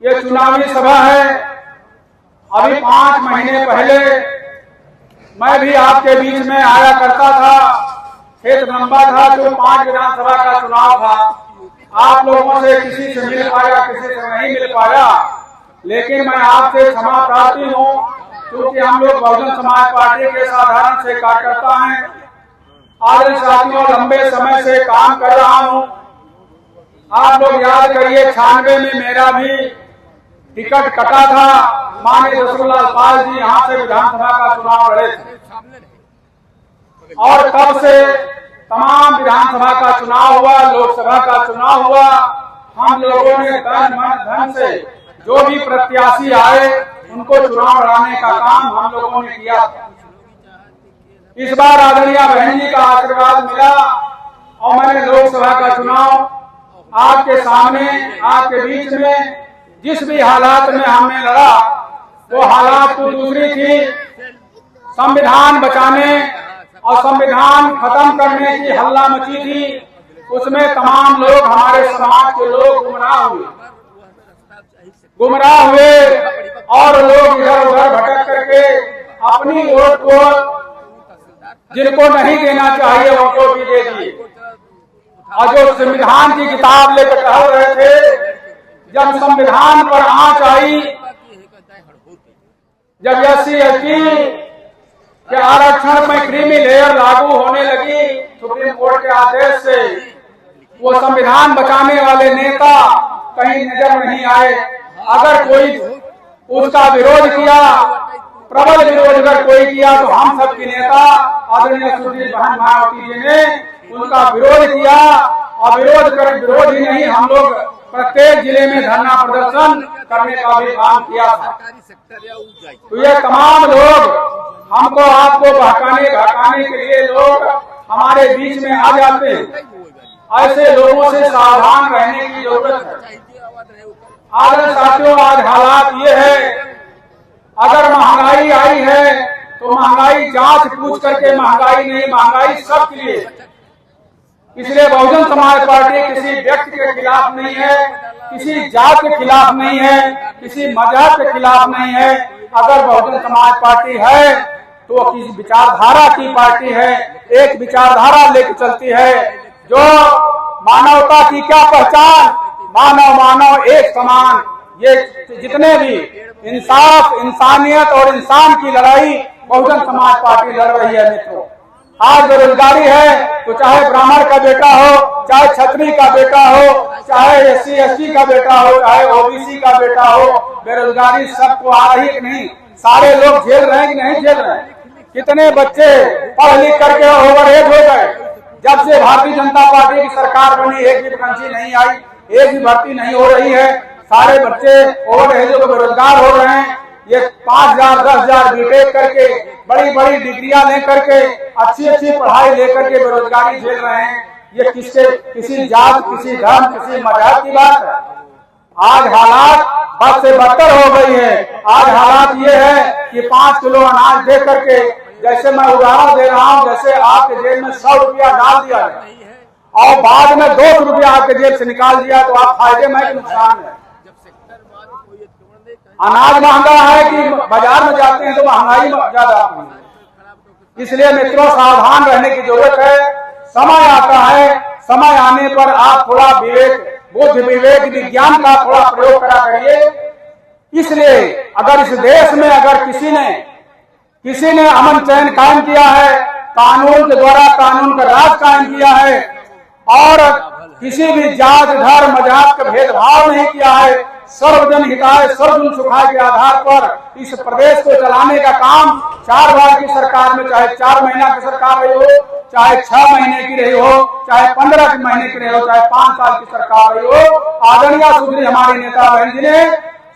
ये चुनावी सभा है। अभी 5 महीने पहले मैं भी आपके बीच में आया करता था। खेत लंबा था, जो 5 विधानसभा का चुनाव था। आप लोगों से किसी से मिल पाया, किसी से नहीं मिल पाया, लेकिन मैं आपसे क्षमा प्रार्थी हूँ, क्योंकि हम लोग बहुजन समाज पार्टी के साधारण से कार्यकर्ता हैं। आदरणीय साथियों, लंबे समय से काम कर रहा हूँ। आप लोग याद करिए, 96 में मेरा भी टिकट कटा था। माननीय जसवंतलाल पाल जी यहाँ से विधानसभा का चुनाव लड़े थे, और तब से तमाम विधानसभा का चुनाव हुआ, लोकसभा का चुनाव हुआ। हम लोगों ने तन मन धन से जो भी प्रत्याशी आए उनको चुनाव लड़ाने का काम हम लोगों ने किया। इस बार आदरणीय बहन जी का आशीर्वाद मिला और मैंने लोकसभा का चुनाव आपके सामने, आपके बीच में, जिस भी हालात में हमने लड़ा, वो हालात तो दूसरी थी। संविधान बचाने और संविधान खत्म करने की हल्ला मची थी। उसमें तमाम लोग, हमारे समाज के लोग गुमराह हुए और लोग इधर उधर भटक करके अपनी वोट को जिनको नहीं देना चाहिए उनको भी दे दिए। और जो संविधान की किताब लेकर टहल रहे थे, जब संविधान पर आंच आई, जब SC ST के आरक्षण में क्रीमी लेयर लागू होने लगी सुप्रीम कोर्ट के आदेश से, वो संविधान बचाने वाले नेता कहीं नजर नहीं आए। अगर कोई उसका विरोध किया, प्रबल विरोध अगर कोई किया, तो हम सबके नेता आदरणीय सुधीर बहन मायावती जी ने उनका विरोध किया। और विरोध ही नहीं, हम लोग प्रत्येक जिले में धरना प्रदर्शन करने का भी काम किया था। तो ये तमाम लोग हमको, आपको भड़काने के लिए लोग हमारे बीच में आ जाते हैं। ऐसे लोगों से सावधान रहने की जरूरत है। आदरणीय साथियों, आज हालात ये है, अगर महंगाई आई है तो महंगाई जांच पूछ करके महंगाई नहीं, महंगाई सबके लिए। इसलिए बहुजन समाज पार्टी किसी व्यक्ति के खिलाफ नहीं है, किसी जात के खिलाफ नहीं है, किसी मजहब के खिलाफ नहीं है। अगर बहुजन समाज पार्टी है तो किसी विचारधारा की पार्टी है, एक विचारधारा लेकर चलती है, जो मानवता की क्या पहचान, मानव एक समान, ये जितने भी इंसाफ, इंसानियत और इंसान की लड़ाई बहुजन समाज पार्टी लड़ रही है। मित्रों, आज बेरोजगारी है तो चाहे ब्राह्मण का बेटा हो, चाहे क्षत्रिय का बेटा हो, चाहे SC ST का बेटा हो, चाहे OBC का बेटा हो, बेरोजगारी सबको आ रही है कि नहीं? सारे लोग झेल रहे हैं कि नहीं झेल रहे हैं? कितने बच्चे पढ़ लिख करके ओवरएज हो गए। जब से भारतीय जनता पार्टी की सरकार बनी, एक भी वैकेंसी नहीं आई, एक भी भर्ती नहीं हो रही है। सारे बच्चे ओवरएज हो, बेरोजगार हो रहे हैं। ये 5,000 10,000 बीटेक करके, बड़ी बड़ी डिग्रियां लेकर के, अच्छी पढ़ाई लेकर के बेरोजगारी झेल रहे हैं। ये किसी जात, किसी धर्म, किसी मजहब की बात है? आज हालात बद से बदतर हो गई है। आज हालात ये है कि 5 किलो अनाज दे करके, जैसे मैं उदाहरण दे रहा हूँ, जैसे आपके जेब में 100 रुपया डाल दिया जाए और बाद में 200 रुपया आपके जेब से निकाल दिया, तो आप फायदे में कि नुकसान है? अनाज महंगा है कि बाजार में जाते हैं तो महंगाई ज्यादा है। इसलिए मित्रों, सावधान रहने की जरूरत है। समय आता है, समय आने पर आप थोड़ा बुद्धि विवेक विज्ञान का थोड़ा प्रयोग करा करिए। इसलिए अगर इस देश में अगर किसी ने अमन चैन कायम किया है, कानून के द्वारा कानून का राज कायम किया है, और किसी भी जात, धर्म, मजहब का भेदभाव नहीं किया है, सर्वजन हिताय सर्वजन सुखाय के आधार पर इस प्रदेश को चलाने का काम 4 बार की सरकार में, चाहे 4 महीना की सरकार रही हो, चाहे 6 महीने की रही हो, चाहे 15 महीने की रही हो, चाहे 5 साल की सरकार रही हो, आदरणीय सुधीर हमारे नेता बहन जी ने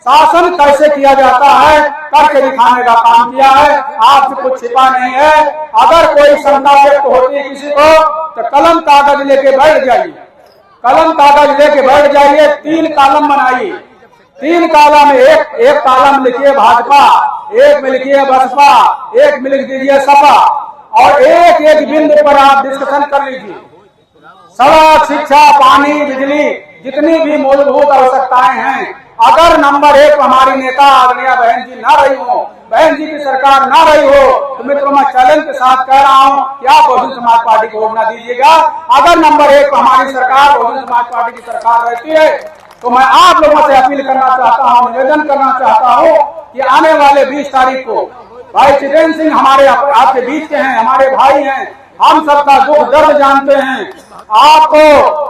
शासन कैसे किया जाता है करके दिखाने का काम किया है। आपसे कुछ छिपा नहीं है। अगर कोई शंका व्यक्त होती है किसी को, तो कलम कागज लेके बैठ जाइए, 3 कॉलम बनाइए। 3 कॉलम में एक कॉलम लिखिए भाजपा, एक में लिखिए बसपा, एक में लिख दीजिए सपा, और एक बिंदु पर आप डिस्कशन कर लीजिए। सड़क, शिक्षा, पानी, बिजली, जितनी भी मूलभूत आवश्यकताएं हैं, अगर नंबर 1 हमारी नेता आदरणीय बहन जी ना रही हो, बहन जी की सरकार ना रही हो, तो मित्रों मैं चैलेंज के साथ कह रहा हूं कि आप बहुजन समाज पार्टी को वोट ना दीजिएगा। अगर नंबर 1 हमारी सरकार बहुजन समाज पार्टी की सरकार रहती है तो मैं आप लोगों से अपील करना चाहता हूं, निवेदन करना चाहता हूं कि आने वाले 20 तारीख को भाई चितेंद्र सिंह हमारे आपके बीच के हैं, हमारे भाई हैं, हम सबका दुख दर्द जानते हैं। आपको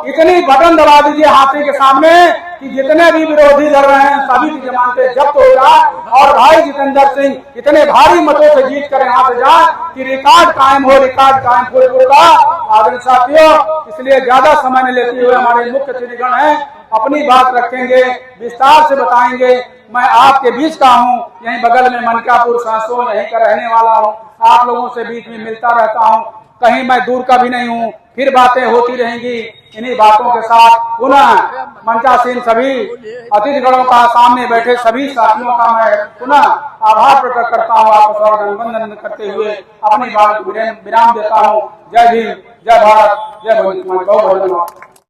इतनी बटन दबा दीजिए हाथी के सामने कि जितने भी विरोधी लड़ रहे हैं सभी की जमानतें जब्त हो जाए और भाई जितेंद्र सिंह इतने भारी मतों से जीत कर यहाँ से जाए कि रिकॉर्ड कायम हो, रिकॉर्ड कायम फूलपुर का। आदरणीय साथियों, इसलिए ज्यादा समय नहीं लेते हुए हमारे मुख्य अतिथिगण हैं अपनी बात रखेंगे, विस्तार से बताएंगे। मैं आपके बीच का हूँ, यहीं बगल में मनकापुर सांसों यहीं का रहने वाला हूँ, आप लोगों से बीच में मिलता रहता हूँ, कहीं मैं दूर का भी नहीं हूँ। फिर बातें होती रहेंगी। इन्हीं बातों के साथ पुनः मंचासीन सभी अतिथिगणों का, सामने बैठे सभी साथियों का मैं पुनः आभार प्रकट करता हूँ। आपको अभिनंदन करते हुए अपनी बात को विराम देता हूँ। जय भीम, जय भारत, जय बहुजन समाज। बहुत बहुत धन्यवाद।